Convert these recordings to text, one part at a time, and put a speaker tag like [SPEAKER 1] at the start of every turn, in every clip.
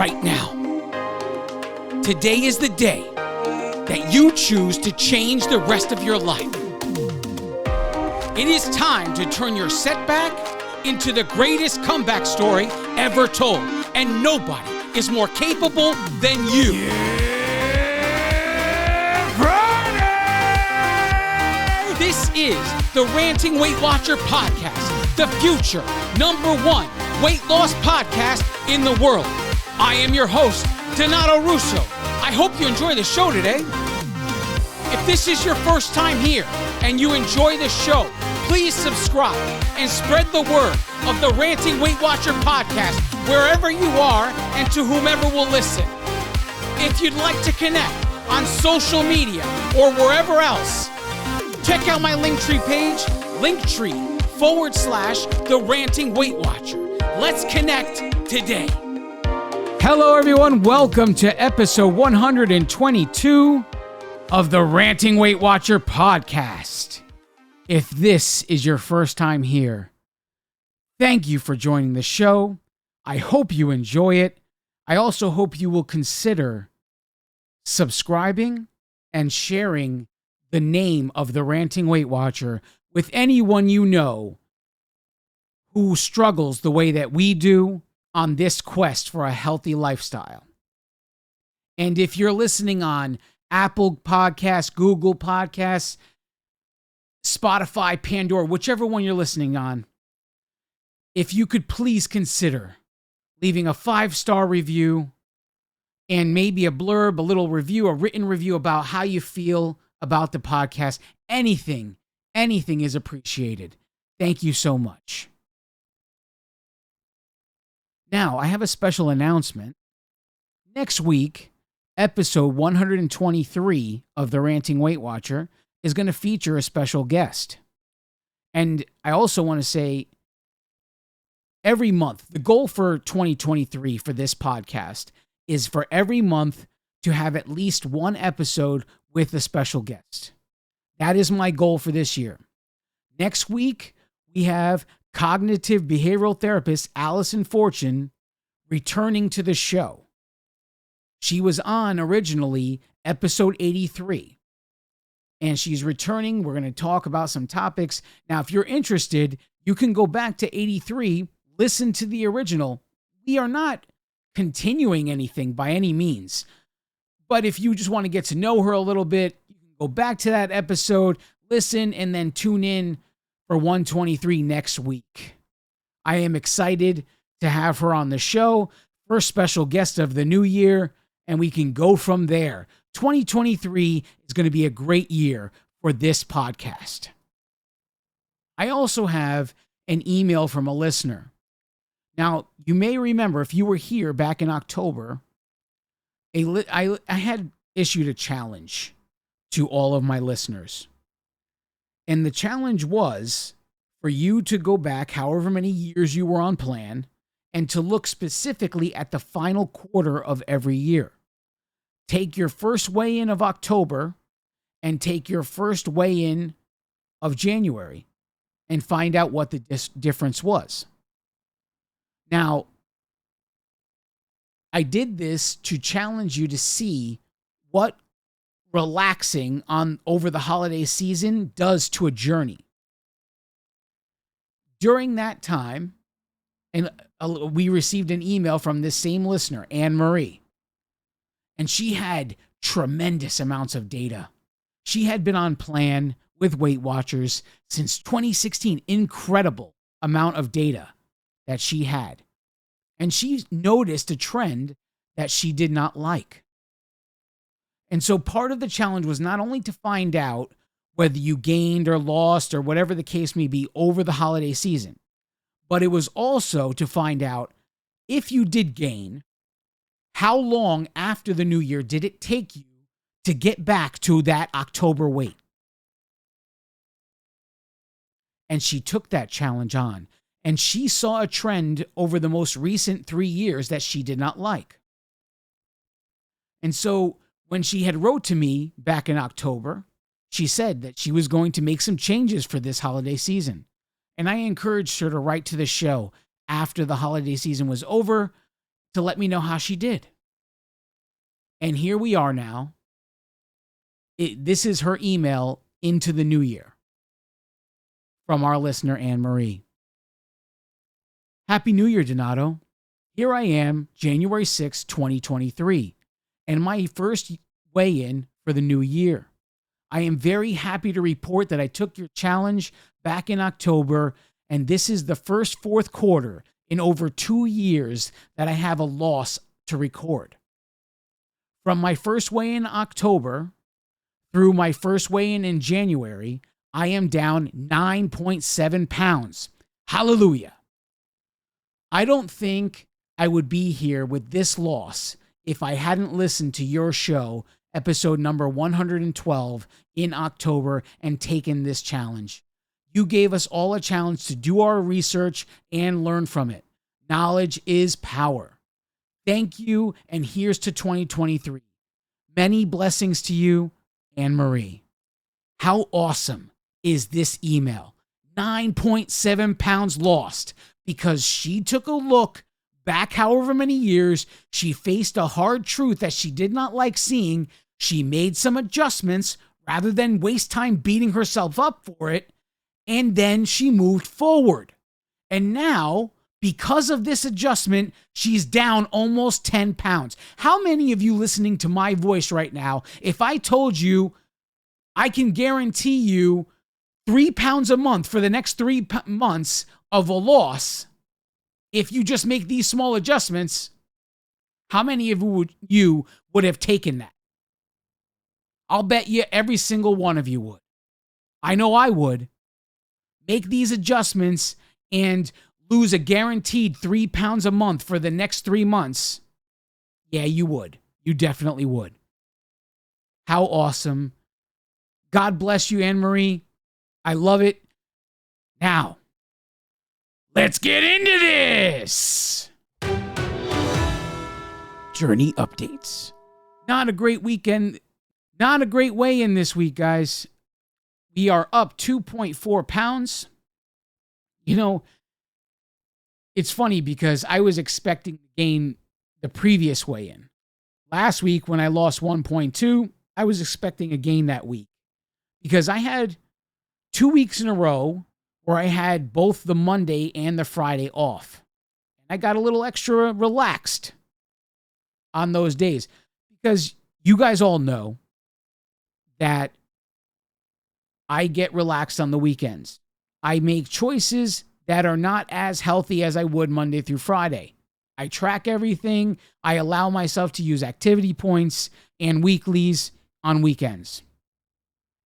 [SPEAKER 1] right now. Today is the day that you choose to change the rest of your life. It is time to turn your setback into the greatest comeback story ever told, and nobody is more capable than you. This is the Ranting Weight Watcher podcast, the future #1 weight loss podcast in the world. I am your host, Donato Russo. I hope you enjoy the show today. If this is your first time here and you enjoy the show, please subscribe and spread the word of the Ranting Weight Watcher podcast wherever you are and to whomever will listen. If you'd like to connect on social media or wherever else, check out my Linktree page, Linktree/the Ranting Weight Watcher. Let's connect today. Hello, everyone. Welcome to episode 122 of the Ranting Weight Watcher podcast. If this is your first time here, thank you for joining the show. I hope you enjoy it. I also hope you will consider subscribing and sharing the name of the Ranting Weight Watcher with anyone you know who struggles the way that we do on this quest for a healthy lifestyle. And if you're listening on Apple Podcasts, Google Podcasts, Spotify, Pandora, whichever one you're listening on, if you could please consider leaving a 5-star review and maybe a blurb, a little review, a written review about how you feel about the podcast. Anything is appreciated. Thank you so much. Now, I have a special announcement. Next week, episode 123 of the Ranting Weight Watcher is going to feature a special guest. And I also want to say, every month, the goal for 2023 for this podcast is for every month to have at least one episode with a special guest. That is my goal for this year. Next week, we have cognitive behavioral therapist Allison Fortune returning to the show. She was on originally episode 83, and she's returning. We're going to talk about some topics. Now, if you're interested, you can go back to 83, listen to the original. We are not continuing anything by any means, but if you just want to get to know her a little bit, you can go back to that episode, listen, and then tune in for 123 next week. I am excited to have her on the show, first special guest of the new year, and we can go from there. 2023 is going to be a great year for this podcast. I also have an email from a listener. Now, you may remember, if you were here back in October, I had issued a challenge to all of my listeners. And the challenge was for you to go back however many years you were on plan and to look specifically at the final quarter of every year. Take your first weigh-in of October and take your first weigh-in of January and find out what the difference was. Now, I did this to challenge you to see what relaxing on over the holiday season does to a journey. During that time, and we received an email from this same listener, Anne Marie, and she had tremendous amounts of data. She had been on plan with Weight Watchers since 2016. Incredible amount of data that she had. And she noticed a trend that she did not like. And so part of the challenge was not only to find out whether you gained or lost or whatever the case may be over the holiday season, but it was also to find out if you did gain, how long after the new year did it take you to get back to that October weight? And she took that challenge on, and she saw a trend over the most recent 3 years that she did not like. And so when she had wrote to me back in October, she said that she was going to make some changes for this holiday season. And I encouraged her to write to the show after the holiday season was over to let me know how she did. And here we are now. This is her email into the new year from our listener, Anne Marie. Happy New Year, Donato. Here I am, January 6, 2023, and my first weigh-in for the new year. I am very happy to report that I took your challenge back in October, and this is the first fourth quarter in over 2 years that I have a loss to record. From my first weigh-in in October through my first weigh-in in January, I am down 9.7 pounds. Hallelujah. I don't think I would be here with this loss if I hadn't listened to your show, episode number 112, in October and taken this challenge. You gave us all a challenge to do our research and learn from it. Knowledge is power. Thank you, and here's to 2023. Many blessings to you, Anne Marie. How awesome is this email? 9.7 pounds lost because she took a look back however many years. She faced a hard truth that she did not like seeing. She made some adjustments rather than waste time beating herself up for it. And then she moved forward. And now, because of this adjustment, she's down almost 10 pounds. How many of you listening to my voice right now, if I told you I can guarantee you 3 pounds a month for the next 3 months of a loss, if you just make these small adjustments, how many of you would have taken that? I'll bet you every single one of you would. I know I would. Make these adjustments and lose a guaranteed 3 pounds a month for the next 3 months. Yeah, you would. You definitely would. How awesome. God bless you, Anne Marie. I love it. Now, let's get into this. Journey updates. Not a great weekend. Not a great weigh-in this week, guys. We are up 2.4 pounds. You know, it's funny because I was expecting to gain the previous weigh-in. Last week when I lost 1.2, I was expecting a gain that week because I had 2 weeks in a row where I had both the Monday and the Friday off. I got a little extra relaxed on those days because you guys all know that I get relaxed on the weekends. I make choices that are not as healthy as I would Monday through Friday. I track everything. I allow myself to use activity points and weeklies on weekends.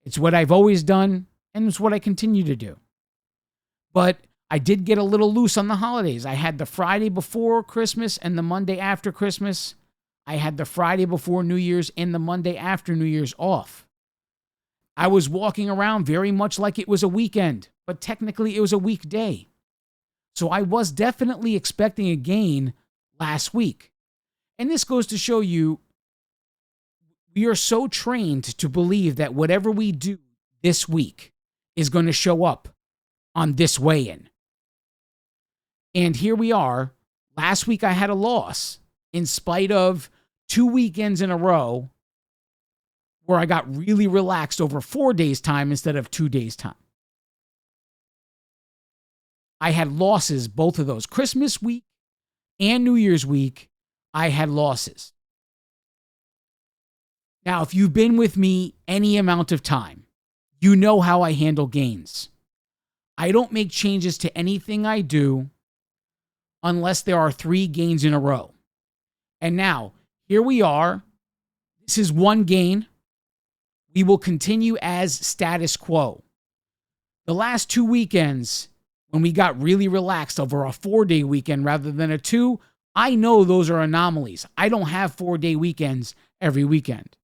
[SPEAKER 1] It's what I've always done, and it's what I continue to do. But I did get a little loose on the holidays. I had the Friday before Christmas and the Monday after Christmas. I had the Friday before New Year's and the Monday after New Year's off. I was walking around very much like it was a weekend, but technically it was a weekday. So I was definitely expecting a gain last week. And this goes to show you, we are so trained to believe that whatever we do this week is going to show up on this weigh-in. And here we are. Last week I had a loss in spite of 2 weekends in a row where I got really relaxed over 4 days' time instead of 2 days' time. I had losses both of those. Christmas week and New Year's week, I had losses. Now, if you've been with me any amount of time, you know how I handle gains. I don't make changes to anything I do unless there are 3 gains in a row. And now, here we are. This is 1 gain. We will continue as status quo. The last 2 weekends, when we got really relaxed over a 4-day weekend rather than a 2, I know those are anomalies. I don't have 4-day weekends every weekend.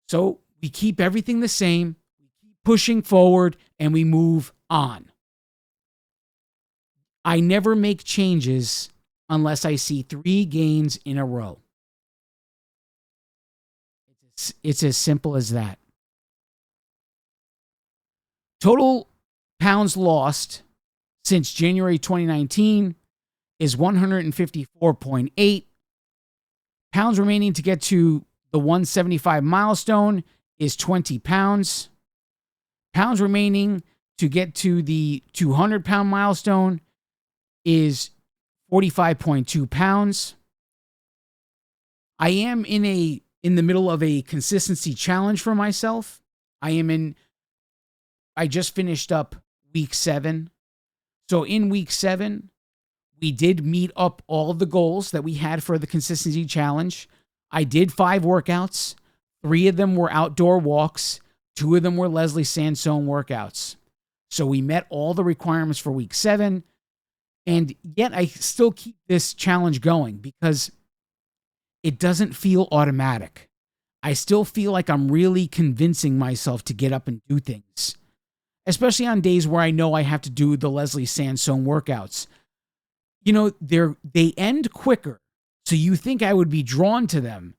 [SPEAKER 1] So we keep everything the same, we keep pushing forward, and we move on. I never make changes unless I see 3 gains in a row. It's as simple as that. Total pounds lost since January 2019 is 154.8. Pounds remaining to get to the 175 milestone is 20 pounds. Pounds remaining to get to the 200-pound milestone is 45.2 pounds. I am in the middle of a consistency challenge for myself. I just finished up week 7. So in week 7, we did meet up all of the goals that we had for the consistency challenge. I did 5 workouts. 3 of them were outdoor walks. 2 of them were Leslie Sansone workouts. So we met all the requirements for week 7. And yet I still keep this challenge going because it doesn't feel automatic. I still feel like I'm really convincing myself to get up and do things, especially on days where I know I have to do the Leslie Sansone workouts. You know, they end quicker, so you think I would be drawn to them.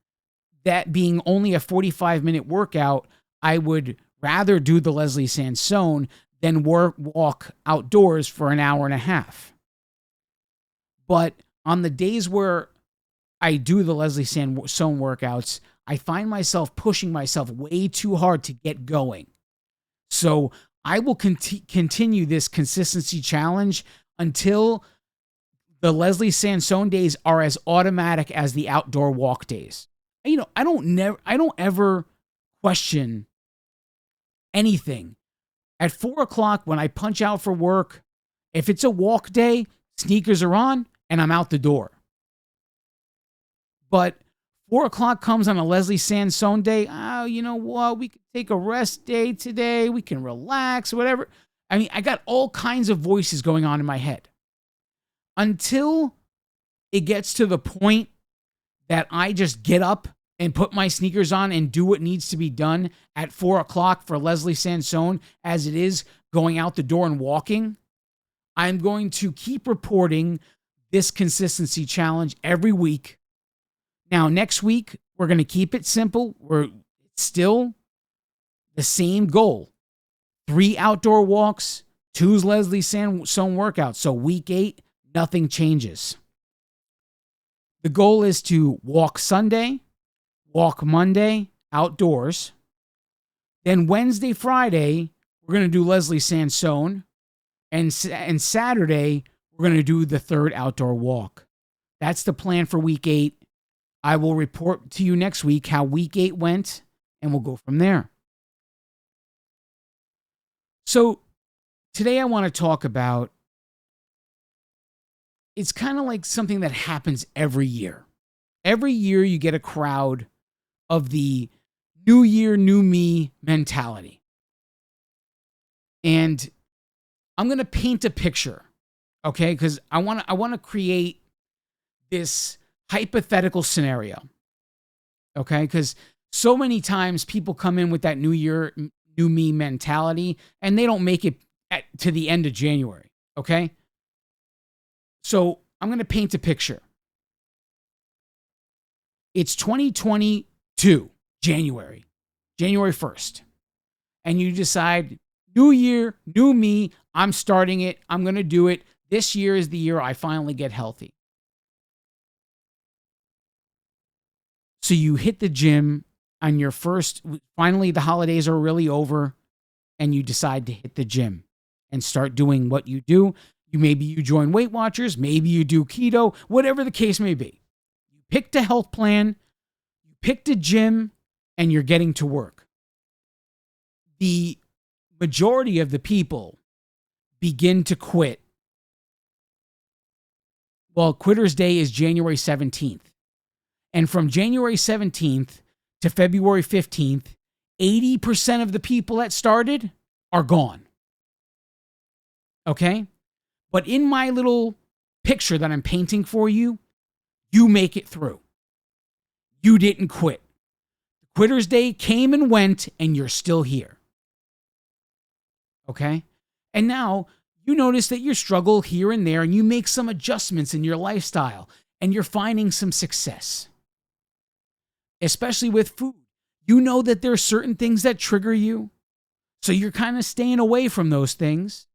[SPEAKER 1] That being only a 45-minute workout, I would rather do the Leslie Sansone than walk outdoors for an hour and a half. But on the days where I do the Leslie Sansone workouts, I find myself pushing myself way too hard to get going. So I will continue this consistency challenge until the Leslie Sansone days are as automatic as the outdoor walk days. You know, I don't ever question anything. At 4:00 when I punch out for work, if it's a walk day, sneakers are on and I'm out the door. But 4:00 comes on a Leslie Sansone day. Oh, you know what? We could take a rest day today. We can relax, whatever. I mean, I got all kinds of voices going on in my head. Until it gets to the point that I just get up and put my sneakers on and do what needs to be done at 4:00 for Leslie Sansone, as it is going out the door and walking, I'm going to keep reporting this consistency challenge every week. Now, next week, we're going to keep it simple. We're still the same goal. 3 outdoor walks, 2 Leslie Sansone workouts. So week 8, nothing changes. The goal is to walk Sunday, walk Monday outdoors. Then Wednesday, Friday, we're going to do Leslie Sansone. And Saturday, we're going to do the 3rd outdoor walk. That's the plan for week 8. I will report to you next week how week 8 went, and we'll go from there. So today I want to talk about, it's kind of like something that happens every year. Every year you get a crowd of the new year, new me mentality. And I'm going to paint a picture, okay? Because I want to create this hypothetical scenario, okay? Because so many times people come in with that new year, new me mentality, and they don't make it to the end of January, okay? So I'm going to paint a picture. It's 2022, January 1st, and you decide, new year, new me, I'm starting it, I'm going to do it. This year is the year I finally get healthy. So you hit the gym on your first, finally the holidays are really over, and you decide to hit the gym and start doing what you do. Maybe you join Weight Watchers, maybe you do keto, whatever the case may be. You picked a health plan, you picked a gym, and you're getting to work. The majority of the people begin to quit. Well, Quitter's Day is January 17th. And from January 17th to February 15th, 80% of the people that started are gone. Okay? But in my little picture that I'm painting for you, you make it through. You didn't quit. Quitter's Day came and went, and you're still here. Okay? And now you notice that you struggle here and there, and you make some adjustments in your lifestyle, and you're finding some success. Especially with food. You know that there are certain things that trigger you, so you're kind of staying away from those things.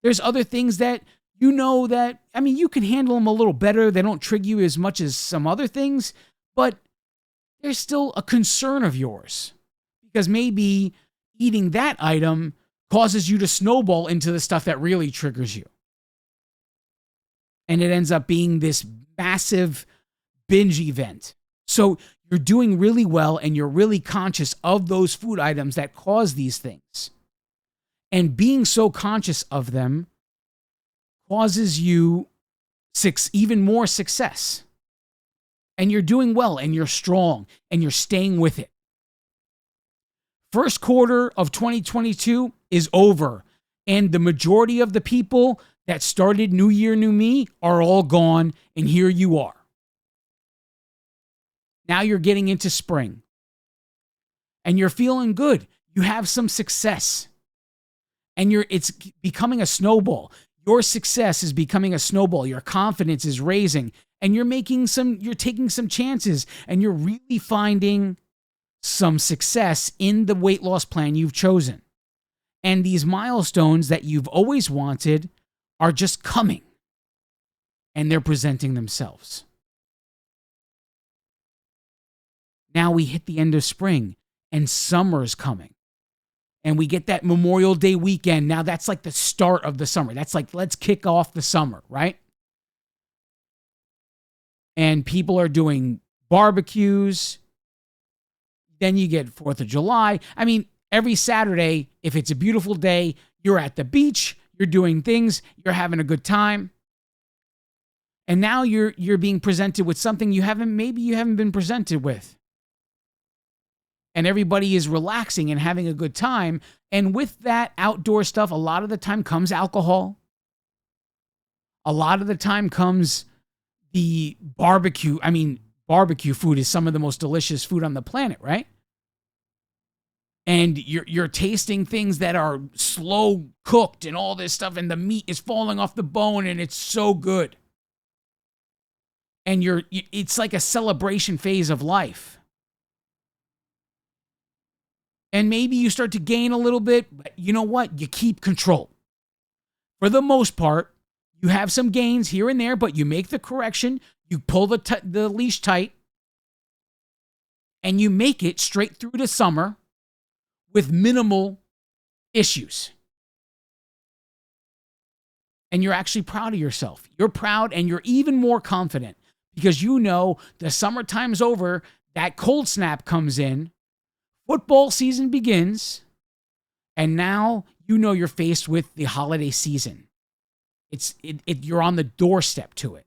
[SPEAKER 1] There's other things that you know that, I mean, you can handle them a little better. They don't trigger you as much as some other things, but there's still a concern of yours because maybe eating that item causes you to snowball into the stuff that really triggers you. And it ends up being this massive binge event. So you're doing really well and you're really conscious of those food items that cause these things. And being so conscious of them causes you even more success. And you're doing well and you're strong and you're staying with it. First quarter of 2022 is over. And the majority of the people that started New Year, New Me are all gone. And here you are. Now you're getting into spring. And you're feeling good. You have some success. And it's becoming a snowball. Your success is becoming a snowball. Your confidence is raising. And you're taking some chances. And you're really finding some success in the weight loss plan you've chosen. And these milestones that you've always wanted are just coming. And they're presenting themselves. Now we hit the end of spring and summer's coming. And we get that Memorial Day weekend. Now that's like the start of the summer. That's like, let's kick off the summer, right? And people are doing barbecues. Then you get 4th of July. I mean, every Saturday, if it's a beautiful day, you're at the beach, you're doing things, you're having a good time. And now you're being presented with something you haven't been presented with. And everybody is relaxing and having a good time. And with that outdoor stuff, a lot of the time comes alcohol. A lot of the time comes the barbecue. I mean, barbecue food is some of the most delicious food on the planet, right? And you're tasting things that are slow cooked and all this stuff, and the meat is falling off the bone, and it's so good. And it's like a celebration phase of life. And maybe you start to gain a little bit, but you know what? You keep control. For the most part, you have some gains here and there, but you make the correction, you pull the leash tight, and you make it straight through the summer with minimal issues. And you're actually proud of yourself. You're proud and you're even more confident because you know the summertime's over, that cold snap comes in, football season begins, and now you know you're faced with the holiday season. You're on the doorstep to it.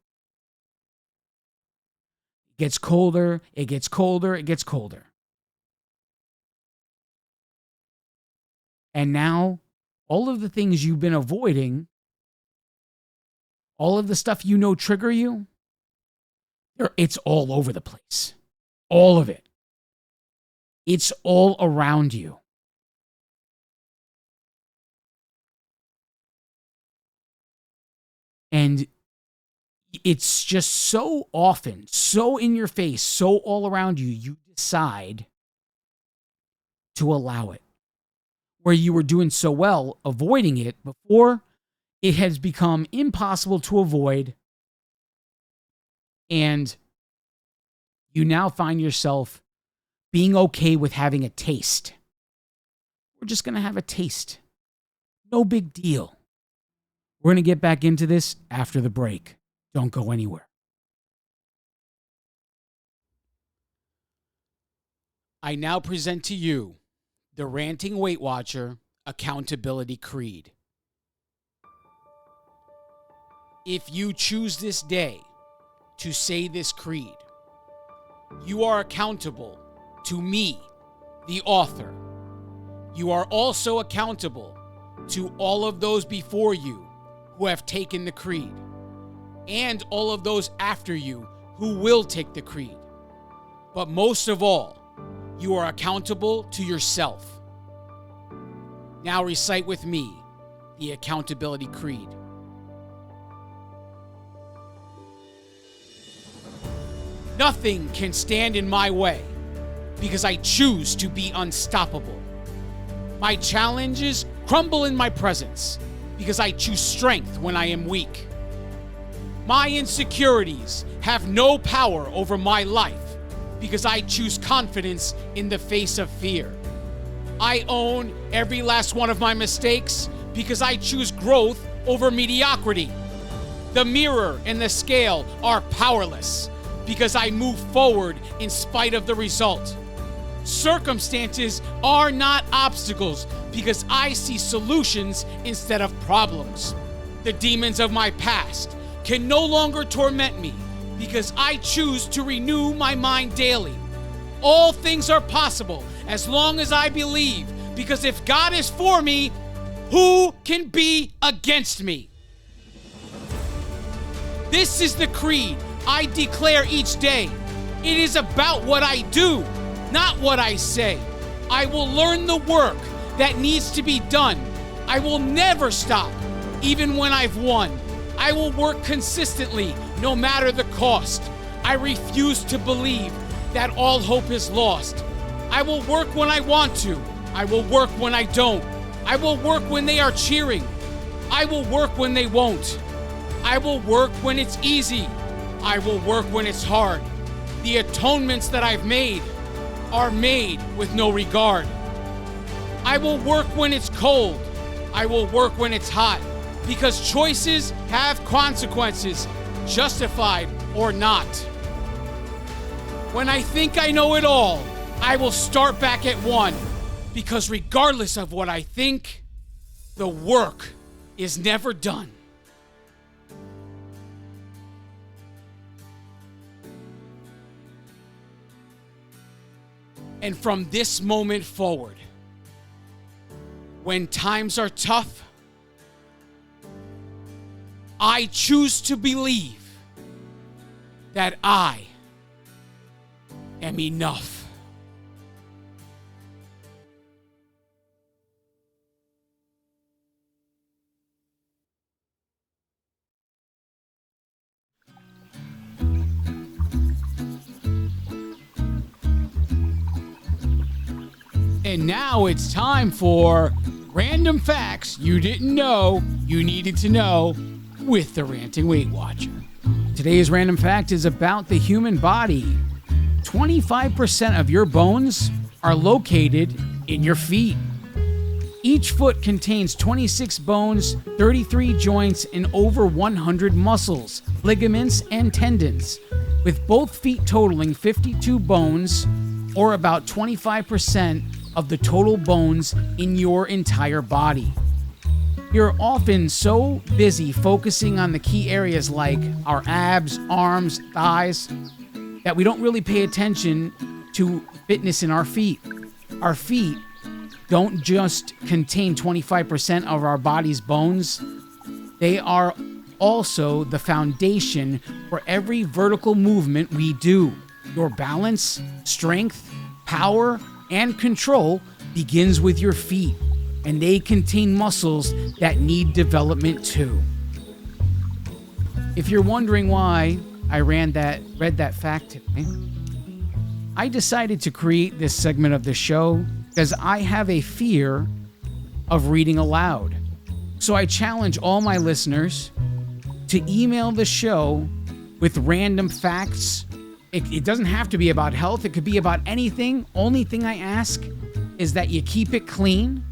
[SPEAKER 1] It gets colder, it gets colder, it gets colder. And now all of the things you've been avoiding, all of the stuff you know trigger you, it's all over the place. All of it. It's all around you. And it's just so often, so in your face, so all around you, you decide to allow it. Where you were doing so well avoiding it before, it has become impossible to avoid. And you now find yourself being okay with having a taste. We're just going to have a taste. No big deal. We're going to get back into this after the break. Don't go anywhere. I now present to you the Ranting Weight Watcher Accountability Creed. If you choose this day to say this creed, you are accountable to me, the author. You are also accountable to all of those before you who have taken the creed, and all of those after you who will take the creed. But most of all, you are accountable to yourself. Now recite with me the Accountability Creed. Nothing can stand in my way because I choose to be unstoppable. My challenges crumble in my presence because I choose strength when I am weak. My insecurities have no power over my life because I choose confidence in the face of fear. I own every last one of my mistakes because I choose growth over mediocrity. The mirror and the scale are powerless because I move forward in spite of the result. Circumstances are not obstacles because I see solutions instead of problems. The demons of my past can no longer torment me because I choose to renew my mind daily. All things are possible as long as I believe, because if God is for me, who can be against me? This is the creed I declare each day. It is about what I do, not what I say. I will learn the work that needs to be done. I will never stop, even when I've won. I will work consistently, no matter the cost. I refuse to believe that all hope is lost. I will work when I want to. I will work when I don't. I will work when they are cheering. I will work when they won't. I will work when it's easy. I will work when it's hard. The atonements that I've made are made with no regard. I will work when it's cold. I will work when it's hot, because choices have consequences, justified or not. When I think I know it all, I will start back at one, because regardless of what I think, the work is never done. And from this moment forward, when times are tough, I choose to believe that I am enough. And now it's time for Random Facts You Didn't Know You Needed to Know with the Ranting Weight Watcher. Today's random fact is about the human body. 25% of your bones are located in your feet. Each foot contains 26 bones, 33 joints, and over 100 muscles, ligaments, and tendons, with both feet totaling 52 bones, or about 25% of the total bones in your entire body. You're often so busy focusing on the key areas like our abs, arms, thighs, that we don't really pay attention to fitness in our feet. Our feet don't just contain 25% of our body's bones. They are also the foundation for every vertical movement we do. Your balance, strength, power, and control begins with your feet, and they contain muscles that need development too. If you're wondering why I read that fact today, I decided to create this segment of the show because I have a fear of reading aloud. So I challenge all my listeners to email the show with random facts. It doesn't have to be about health. It could be about anything. Only thing I ask is that you keep it clean.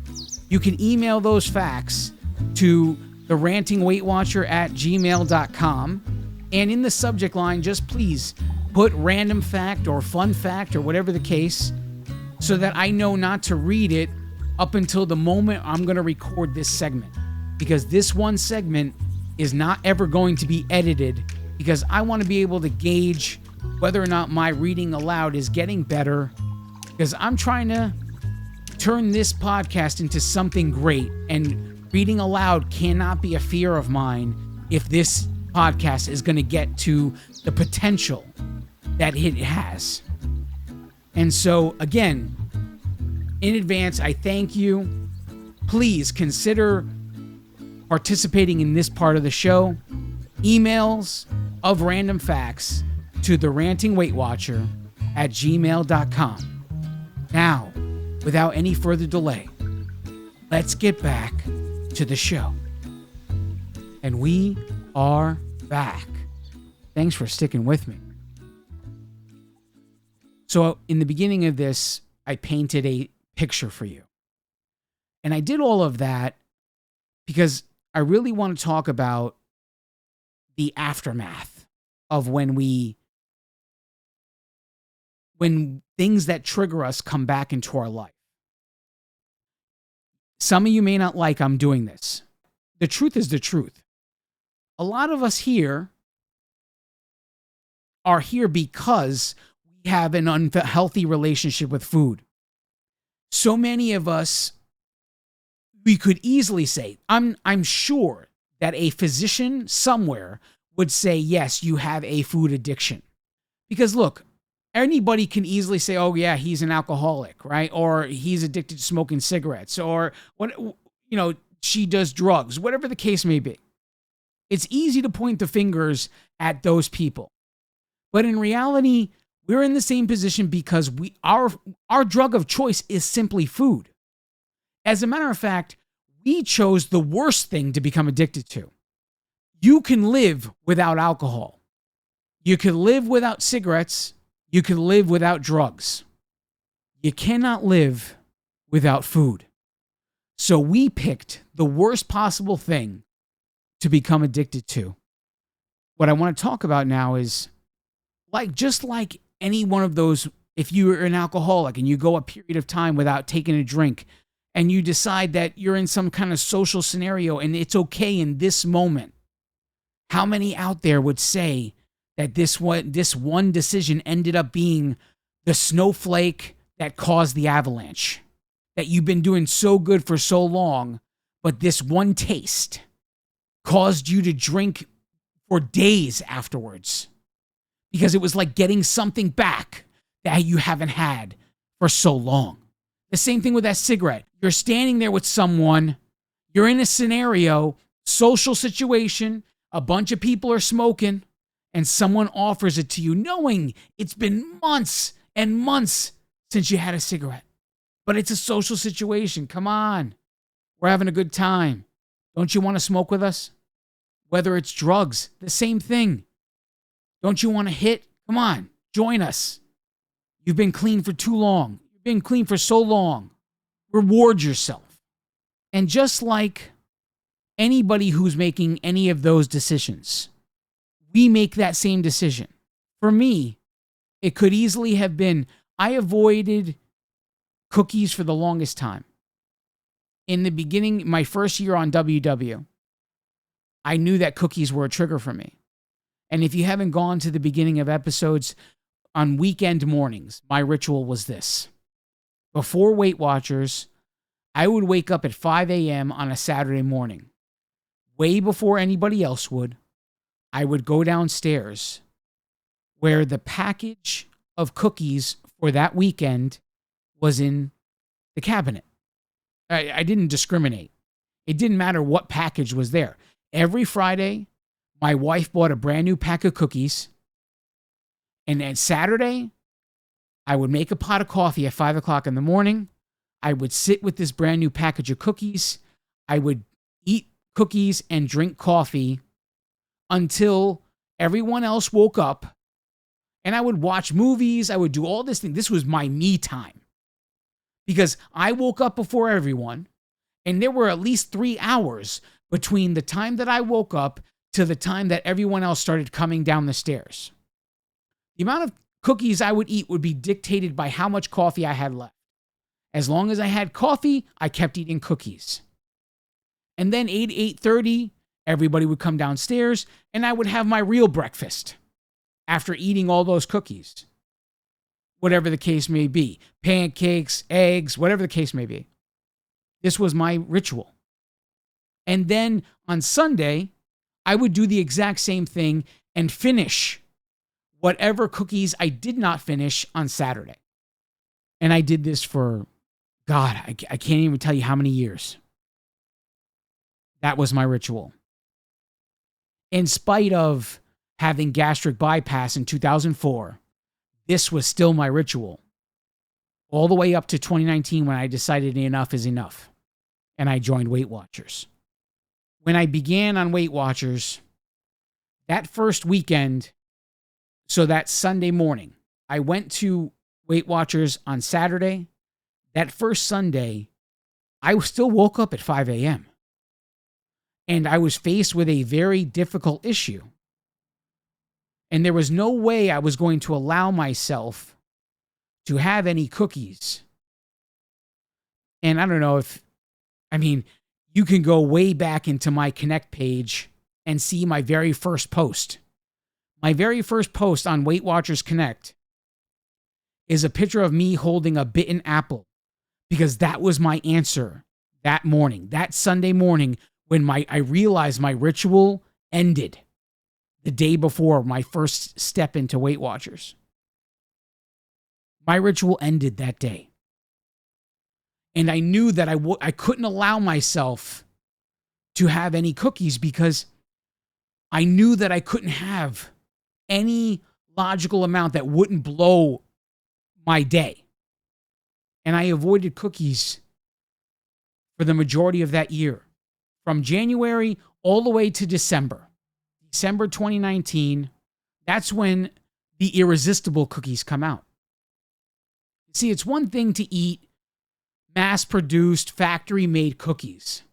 [SPEAKER 1] You can email those facts to therantingweightwatcher@gmail.com. And in the subject line, just please put random fact or fun fact or whatever the case, so that I know not to read it up until the moment I'm going to record this segment. Because this one segment is not ever going to be edited, because I want to be able to gauge whether or not my reading aloud is getting better, because I'm trying to turn this podcast into something great, and reading aloud cannot be a fear of mine if this podcast is going to get to the potential that it has. And so, again, in advance, I thank you. Please consider participating in this part of the show. Emails of random facts to therantingweightwatcher@gmail.com. Now, without any further delay, let's get back to the show. And we are back. Thanks for sticking with me. So in the beginning of this, I painted a picture for you. And I did all of that because I really want to talk about the aftermath of when things that trigger us come back into our life. Some of you may not like I'm doing this. The truth is the truth. A lot of us here are here because we have an unhealthy relationship with food. So many of us, we could easily say, I'm sure that a physician somewhere would say, yes, you have a food addiction. Because look, anybody can easily say, oh yeah, he's an alcoholic, right? Or he's addicted to smoking cigarettes, or what, she does drugs, whatever the case may be. It's easy to point the fingers at those people. But in reality, we're in the same position because our drug of choice is simply food. As a matter of fact, we chose the worst thing to become addicted to. You can live without alcohol. You can live without cigarettes. You can live without drugs. You cannot live without food. So we picked the worst possible thing to become addicted to. What I want to talk about now is just like any one of those, if you're an alcoholic and you go a period of time without taking a drink and you decide that you're in some kind of social scenario and it's okay in this moment, how many out there would say that this one decision ended up being the snowflake that caused the avalanche? That you've been doing so good for so long, but this one taste caused you to drink for days afterwards. Because it was like getting something back that you haven't had for so long. The same thing with that cigarette. You're standing there with someone, you're in a scenario, social situation, a bunch of people are smoking, and someone offers it to you knowing it's been months and months since you had a cigarette. But it's a social situation. Come on. We're having a good time. Don't you want to smoke with us? Whether it's drugs, the same thing. Don't you want to hit? Come on, join us. You've been clean for too long. You've been clean for so long. Reward yourself. And just like anybody who's making any of those decisions, we make that same decision. For me, it could easily have been, I avoided cookies for the longest time. In the beginning, my first year on WW, I knew that cookies were a trigger for me. And if you haven't gone to the beginning of episodes, on weekend mornings, my ritual was this. Before Weight Watchers, I would wake up at 5 a.m. on a Saturday morning. Way before anybody else would, I would go downstairs where the package of cookies for that weekend was in the cabinet. I didn't discriminate. It didn't matter what package was there. Every Friday, my wife bought a brand new pack of cookies. And then Saturday, I would make a pot of coffee at 5 o'clock in the morning. I would sit with this brand new package of cookies. I would eat cookies and drink coffee until everyone else woke up. And I would watch movies. I would do all this thing. This was my me time. Because I woke up before everyone. And there were at least 3 hours between the time that I woke up to the time that everyone else started coming down the stairs. The amount of cookies I would eat would be dictated by how much coffee I had left. As long as I had coffee, I kept eating cookies. And then 8:30, everybody would come downstairs, and I would have my real breakfast after eating all those cookies. Whatever the case may be. Pancakes, eggs, whatever the case may be. This was my ritual. And then on Sunday, I would do the exact same thing and finish whatever cookies I did not finish on Saturday. And I did this for, God, I can't even tell you how many years. That was my ritual. In spite of having gastric bypass in 2004, this was still my ritual. All the way up to 2019 when I decided enough is enough. And I joined Weight Watchers. when I began on Weight Watchers, that first weekend, so that Sunday morning, I went to Weight Watchers on Saturday. That first Sunday, I still woke up at 5 a.m. And I was faced with a very difficult issue. And there was no way I was going to allow myself to have any cookies. And I don't know you can go way back into my Connect page and see my very first post. My very first post on Weight Watchers Connect is a picture of me holding a bitten apple, because that was my answer that morning, that Sunday morning, when I realized my ritual ended the day before my first step into Weight Watchers. My ritual ended that day. And I knew that I couldn't allow myself to have any cookies, because I knew that I couldn't have any logical amount that wouldn't blow my day. And I avoided cookies for the majority of that year, from January all the way to December 2019. That's when the irresistible cookies come out. See, it's one thing to eat mass-produced, factory-made cookies.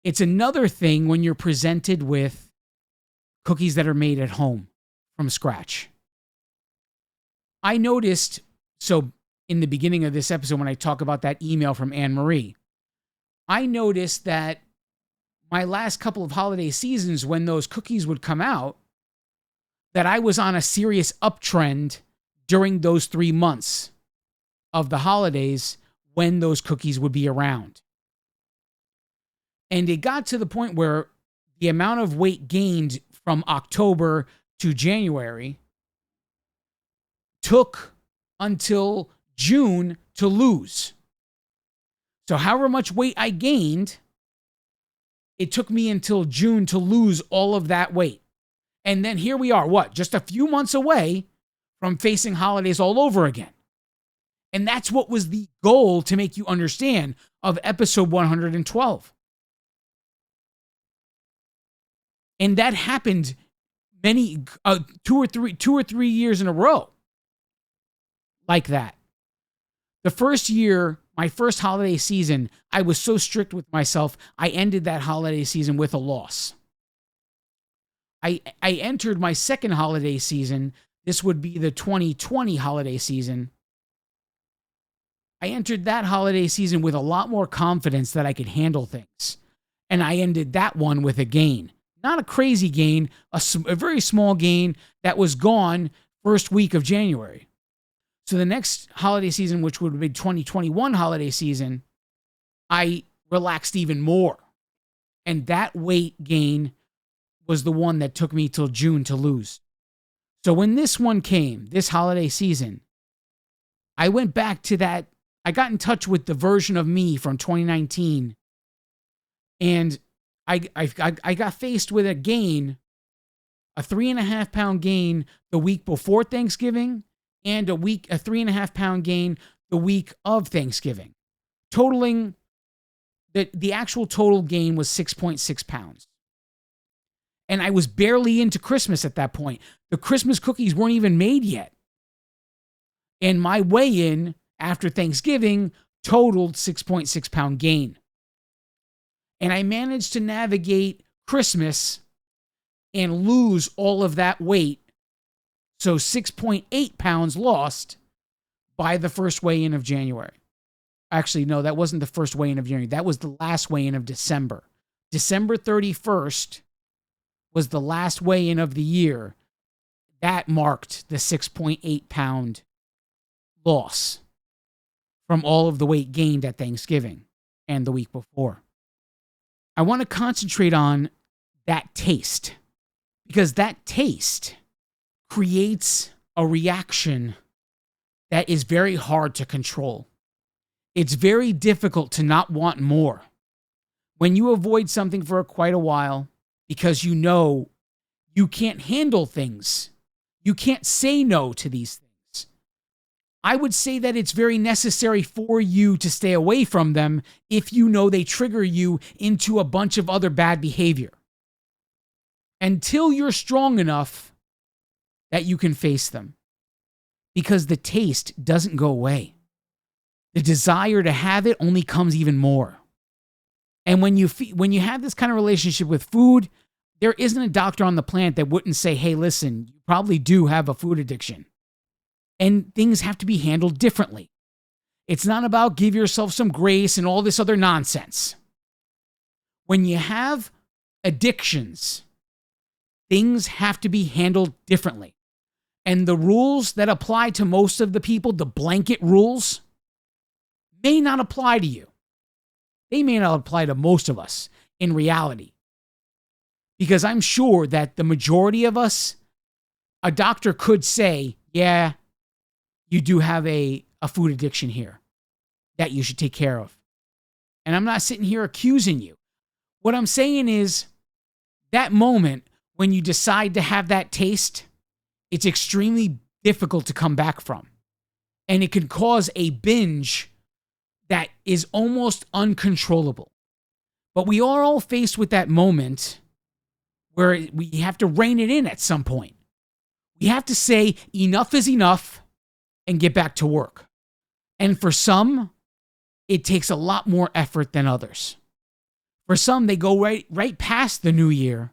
[SPEAKER 1] It's another thing when you're presented with cookies that are made at home from scratch. I noticed, so in the beginning of this episode, when I talk about that email from Anne-Marie, I noticed that my last couple of holiday seasons, when those cookies would come out, that I was on a serious uptrend during those 3 months of the holidays when those cookies would be around. And it got to the point where the amount of weight gained from October to January took until June to lose. So however much weight I gained, it took me until June to lose all of that weight. And then here we are, just a few months away from facing holidays all over again. And that's what was the goal, to make you understand, of episode 112. And that happened many, 2 or 3 years in a row like that. The first year, my first holiday season, I was so strict with myself, I ended that holiday season with a loss. I entered my second holiday season. This would be the 2020 holiday season. I entered that holiday season with a lot more confidence that I could handle things. And I ended that one with a gain. Not a crazy gain, a very small gain that was gone first week of January. So the next holiday season, which would be 2021 holiday season, I relaxed even more. And that weight gain was the one that took me till June to lose. So when this one came, this holiday season, I went back to that. I got in touch with the version of me from 2019. And I got faced with a gain, a 3.5 pound gain the week before Thanksgiving, and a 3.5 pound gain the week of Thanksgiving. Totaling, the actual total gain was 6.6 pounds. And I was barely into Christmas at that point. The Christmas cookies weren't even made yet. And my weigh-in after Thanksgiving totaled 6.6 pound gain. And I managed to navigate Christmas and lose all of that weight. So 6.8 pounds lost by the first weigh-in of January. Actually, no, that wasn't the first weigh-in of January. That was the last weigh-in of December. December 31st was the last weigh-in of the year. That marked the 6.8 pound loss from all of the weight gained at Thanksgiving and the week before. I want to concentrate on that taste, because that taste creates a reaction that is very hard to control. It's very difficult to not want more. When you avoid something for quite a while because you know you can't handle things, you can't say no to these things. I would say that it's very necessary for you to stay away from them if you know they trigger you into a bunch of other bad behavior. Until you're strong enough that you can face them. Because the taste doesn't go away. The desire to have it only comes even more. And when you have this kind of relationship with food, there isn't a doctor on the planet that wouldn't say, hey, listen, you probably do have a food addiction. And things have to be handled differently. It's not about give yourself some grace and all this other nonsense. When you have addictions, things have to be handled differently. And the rules that apply to most of the people, the blanket rules, may not apply to you. They may not apply to most of us in reality. Because I'm sure that the majority of us, a doctor could say, yeah, you do have a food addiction here that you should take care of. And I'm not sitting here accusing you. What I'm saying is that moment when you decide to have that taste, it's extremely difficult to come back from. And it can cause a binge that is almost uncontrollable. But we are all faced with that moment where we have to rein it in at some point. We have to say enough is enough and get back to work. And for some, it takes a lot more effort than others. For some, they go right past the new year.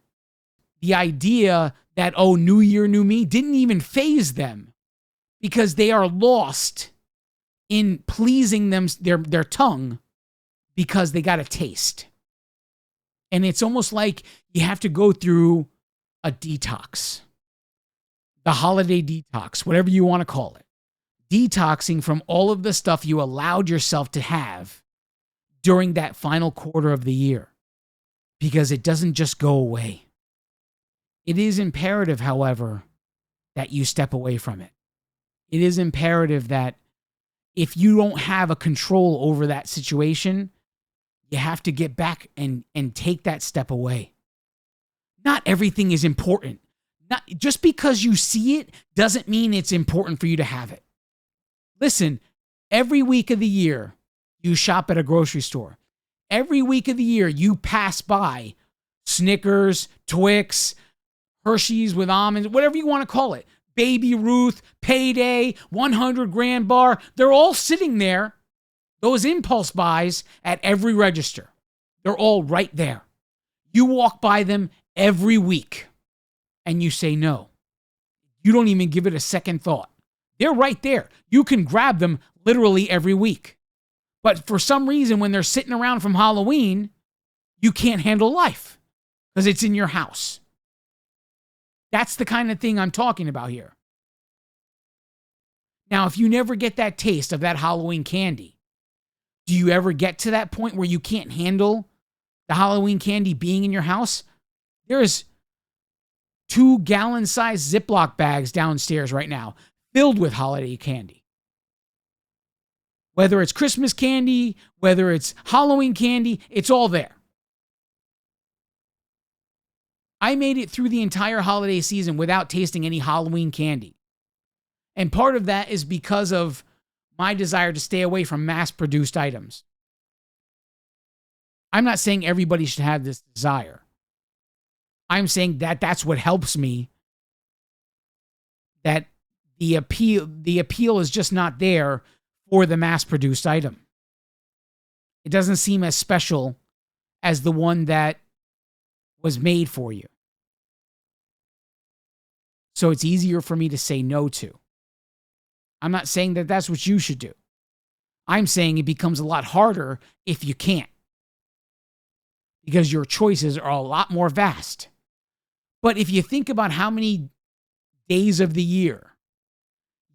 [SPEAKER 1] The idea that, oh, new year, new me, didn't even faze them because they are lost in pleasing their tongue because they got a taste. And it's almost like you have to go through a detox, the holiday detox, whatever you want to call it. Detoxing from all of the stuff you allowed yourself to have during that final quarter of the year, because it doesn't just go away. It is imperative, however, that you step away from it. It is imperative that if you don't have a control over that situation, you have to get back and take that step away. Not everything is important. Just because you see it doesn't mean it's important for you to have it. Listen, every week of the year, you shop at a grocery store. Every week of the year, you pass by Snickers, Twix, Hershey's with almonds, whatever you want to call it. Baby Ruth, Payday, 100 Grand Bar. They're all sitting there, those impulse buys, at every register. They're all right there. You walk by them every week and you say no. You don't even give it a second thought. They're right there. You can grab them literally every week. But for some reason, when they're sitting around from Halloween, you can't handle life because it's in your house. That's the kind of thing I'm talking about here. Now, if you never get that taste of that Halloween candy, do you ever get to that point where you can't handle the Halloween candy being in your house? There's 2-gallon-sized Ziploc bags downstairs right now filled with holiday candy. Whether it's Christmas candy, whether it's Halloween candy, it's all there. I made it through the entire holiday season without tasting any Halloween candy. And part of that is because of my desire to stay away from mass-produced items. I'm not saying everybody should have this desire. I'm saying that that's what helps me. That the appeal is just not there for the mass-produced item. It doesn't seem as special as the one that was made for you. So it's easier for me to say no to. I'm not saying that that's what you should do. I'm saying it becomes a lot harder if you can't, because your choices are a lot more vast. But if you think about how many days of the year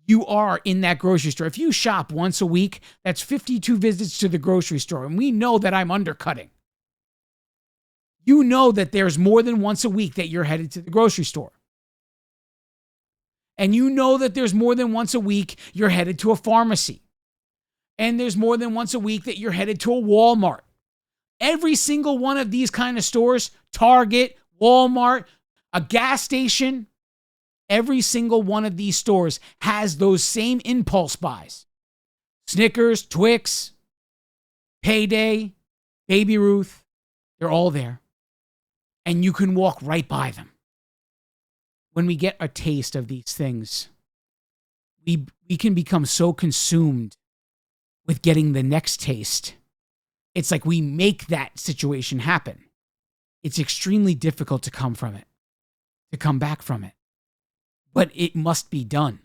[SPEAKER 1] you are in that grocery store, if you shop once a week, that's 52 visits to the grocery store. And we know that I'm undercutting. You know that there's more than once a week that you're headed to the grocery store. And you know that there's more than once a week you're headed to a pharmacy. And there's more than once a week that you're headed to a Walmart. Every single one of these kind of stores, Target, Walmart, a gas station, Every single one of these stores has those same impulse buys. Snickers, Twix, Payday, Baby Ruth, they're all there. And you can walk right by them. When we get a taste of these things, we can become so consumed with getting the next taste. It's like we make that situation happen. It's extremely difficult to come back from it. But it must be done.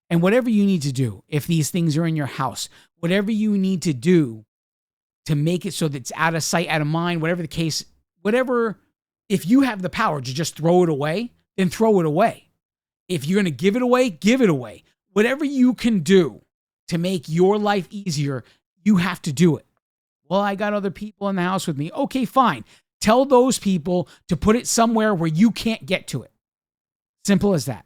[SPEAKER 1] And whatever you need to do, if these things are in your house, whatever you need to do to make it so that it's out of sight, out of mind, whatever the case, if you have the power to just throw it away, then throw it away. If you're going to give it away, give it away. Whatever you can do to make your life easier, you have to do it. Well, I got other people in the house with me. Okay, fine. Tell those people to put it somewhere where you can't get to it. Simple as that.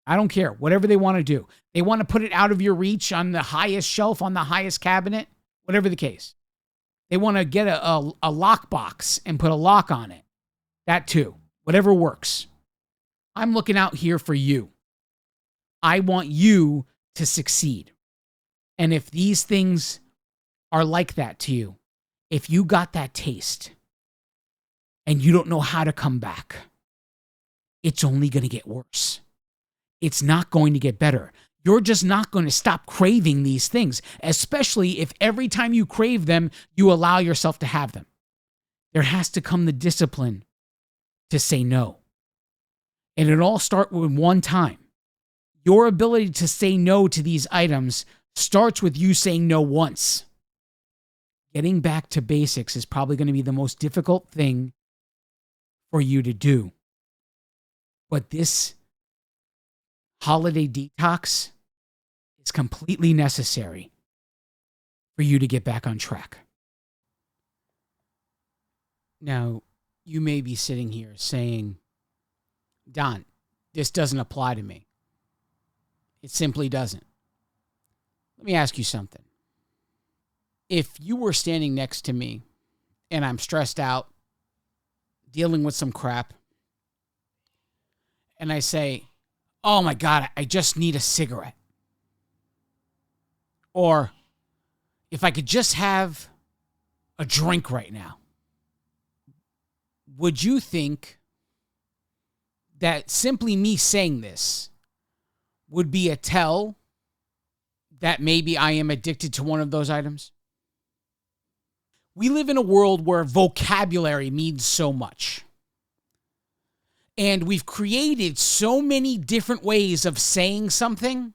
[SPEAKER 1] I don't care. Whatever they want to do. They want to put it out of your reach on the highest shelf, on the highest cabinet, whatever the case. They want to get a lock box and put a lock on it. That too. Whatever works. I'm looking out here for you. I want you to succeed. And if these things are like that to you, if you got that taste and you don't know how to come back, it's only going to get worse. It's not going to get better. You're just not going to stop craving these things, especially if every time you crave them, you allow yourself to have them. There has to come the discipline to say no. And it all starts with one time. Your ability to say no to these items starts with you saying no once. Getting back to basics is probably going to be the most difficult thing for you to do. But this holiday detox is completely necessary for you to get back on track. Now, you may be sitting here saying, Don, this doesn't apply to me. It simply doesn't. Let me ask you something. If you were standing next to me and I'm stressed out, dealing with some crap, and I say, oh my God, I just need a cigarette. Or if I could just have a drink right now, would you think that simply me saying this would be a tell that maybe I am addicted to one of those items? We live in a world where vocabulary means so much. And we've created so many different ways of saying something,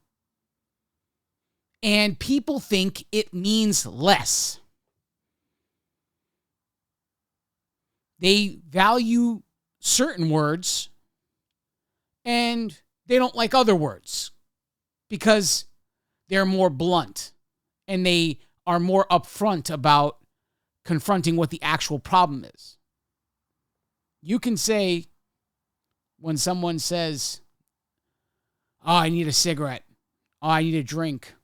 [SPEAKER 1] and people think it means less. They value certain words, and they don't like other words because they're more blunt, and they are more upfront about confronting what the actual problem is. You can say, when someone says, oh, I need a cigarette, oh, I need a drink,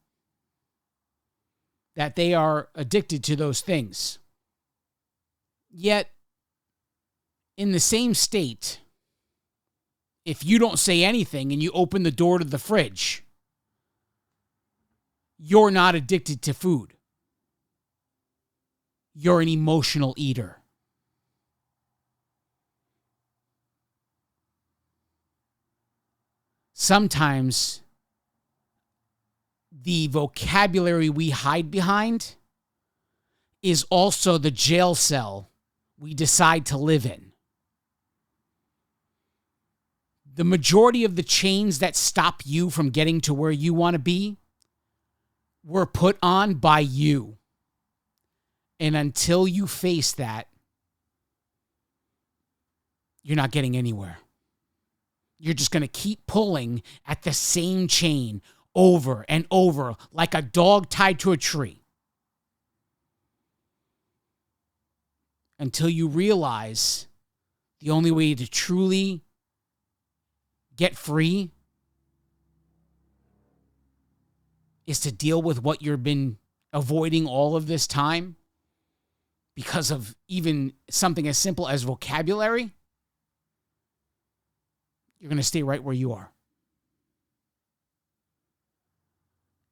[SPEAKER 1] that they are addicted to those things. Yet, in the same state, if you don't say anything and you open the door to the fridge, you're not addicted to food. You're an emotional eater. Sometimes the vocabulary we hide behind is also the jail cell we decide to live in. The majority of the chains that stop you from getting to where you want to be were put on by you. And until you face that, you're not getting anywhere. You're just going to keep pulling at the same chain over and over like a dog tied to a tree. Until you realize the only way to truly get free is to deal with what you've been avoiding all of this time because of even something as simple as vocabulary. you're going to stay right where you are.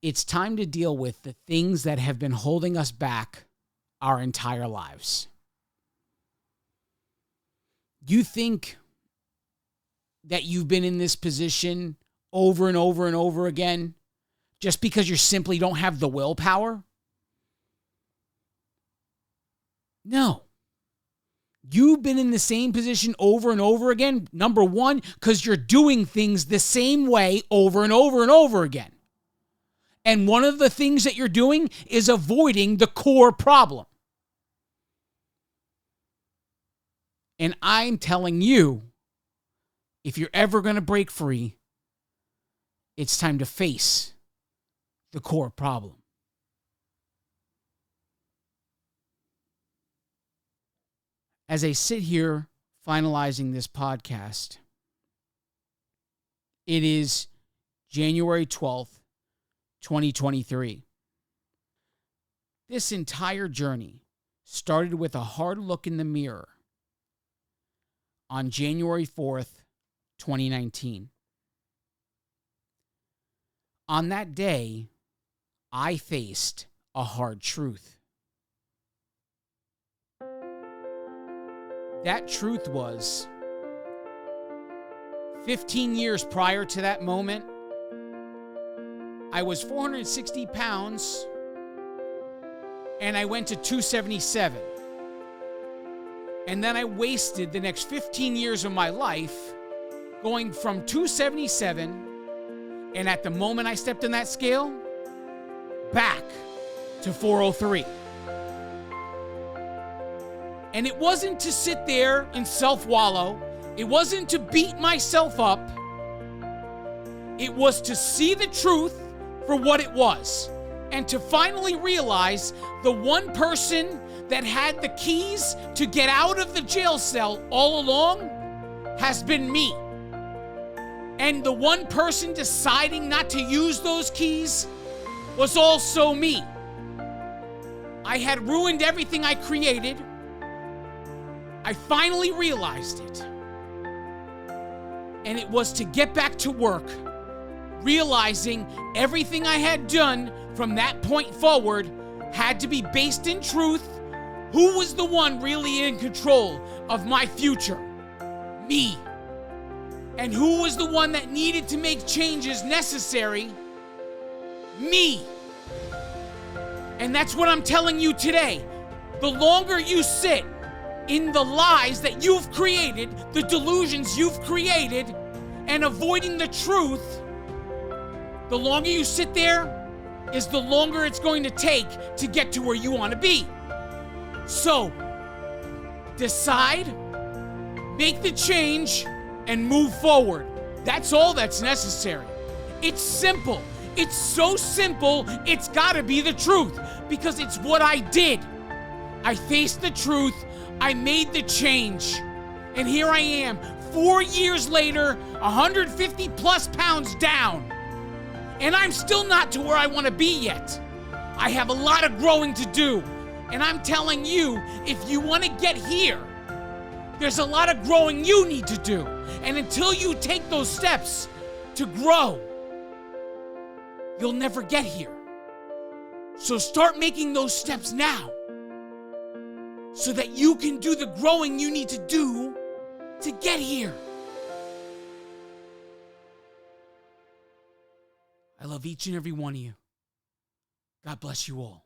[SPEAKER 1] It's time to deal with the things that have been holding us back our entire lives. You think that you've been in this position over and over and over again just because you simply don't have the willpower? No. You've been in the same position over and over again, number one, because you're doing things the same way over and over and over again. And one of the things that you're doing is avoiding the core problem. And I'm telling you, if you're ever going to break free, it's time to face the core problem. As I sit here finalizing this podcast, it is January 12th, 2023. This entire journey started with a hard look in the mirror on January 4th, 2019. On that day, I faced a hard truth. That truth was 15 years prior to that moment, I was 460 pounds and I went to 277. And then I wasted the next 15 years of my life going from 277, and at the moment I stepped on that scale, back to 403. And it wasn't to sit there and self-wallow. It wasn't to beat myself up. It was to see the truth for what it was, and to finally realize the one person that had the keys to get out of the jail cell all along has been me. And the one person deciding not to use those keys was also me. I had ruined everything I created. I finally realized it. And it was to get back to work, realizing everything I had done from that point forward had to be based in truth. Who was the one really in control of my future? Me. And who was the one that needed to make changes necessary? Me. And that's what I'm telling you today. The longer you sit in the lies that you've created, the delusions you've created, and avoiding the truth, the longer you sit there is the longer it's going to take to get to where you want to be. So, decide, make the change, and move forward. That's all that's necessary. It's simple. It's so simple, it's gotta be the truth, because it's what I did. I faced the truth, I made the change, and here I am, 4 years later, 150 plus pounds down, and I'm still not to where I want to be yet. I have a lot of growing to do, and I'm telling you, if you want to get here, there's a lot of growing you need to do, and until you take those steps to grow, you'll never get here. So start making those steps now, so that you can do the growing you need to do to get here. I love each and every one of you. God bless you all.